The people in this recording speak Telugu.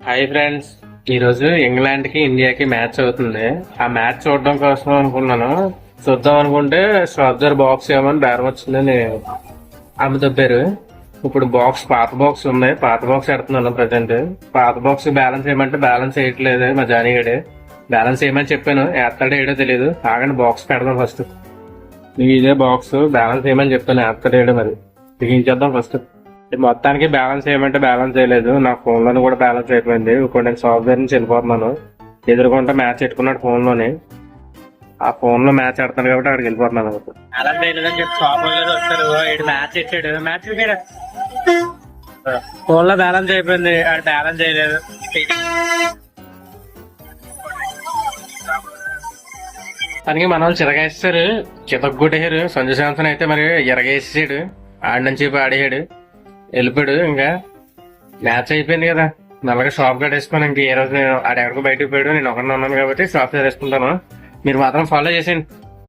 హాయ్ ఫ్రెండ్స్, ఈ రోజు ఇంగ్లాండ్ కి ఇండియాకి మ్యాచ్ అవుతుంది. ఆ మ్యాచ్ చూడడం కోసం అనుకున్నాను. చూద్దాం అనుకుంటే స్ట్రాబ్జర్ బాక్స్ ఏమని బేరం వచ్చిందని ఆమె దొబ్బారు. ఇప్పుడు పాత బాక్స్ ఉంది. పాత బాక్స్ ఎడుతున్నాను ప్రజెంట్. పాత బాక్స్ బ్యాలెన్స్ చేయమంటే బ్యాలెన్స్ వేయట్లేదు మా జానీగడే. బ్యాలెన్స్ వేయమని చెప్పాను, వేస్తాడో ఏడో తెలియదు. ఆగండి బాక్స్ పెడదాం ఫస్ట్. ఇదే బాక్స్ బ్యాలెన్స్ వేయమని చెప్పాను, వేస్తాడో ఏడో మరి బిగించేద్దాం ఫస్ట్. మొత్తానికి బ్యాలెన్స్ చేయమంటే బ్యాలెన్స్ చేయలేదు. నా ఫోన్ లోని కూడా బ్యాలెన్స్ అయిపోయింది. ఇప్పుడు నేను సాఫ్ట్వేర్ నుంచి వెళ్ళిపోతున్నాను. ఎదురుకుంటే మ్యాచ్ పెట్టుకున్నాడు ఫోన్ లోని. ఆ ఫోన్ లో మ్యాచ్ ఆడుతున్నాడు కాబట్టి అక్కడికి వెళ్ళిపోతున్నాను. ఫోన్ లో బ్యాలెన్స్ అయిపోయింది, ఆడు బ్యాలెన్స్ చేయలేదు. తనకి మన వాళ్ళు చిరగేస్తారు, చితగొట్టేశారు. సంజు శాంసన్ అయితే మరి ఎరగేసాడు. ఆడి నుంచి ఆడేసాడు, వెళ్ళిపోయాడు. ఇంకా మ్యాచ్ అయిపోయింది కదా, నల్లగా షాప్ గడ్ వేసుకుని ఇంక ఏ రోజు ఆడ ఎక్కడికి బయటకు పోయాడు. నేను ఒకరిని ఉన్నాను కాబట్టి షాప్ వేసుకుంటాను. మీరు మాత్రం ఫాలో చేసేయండి.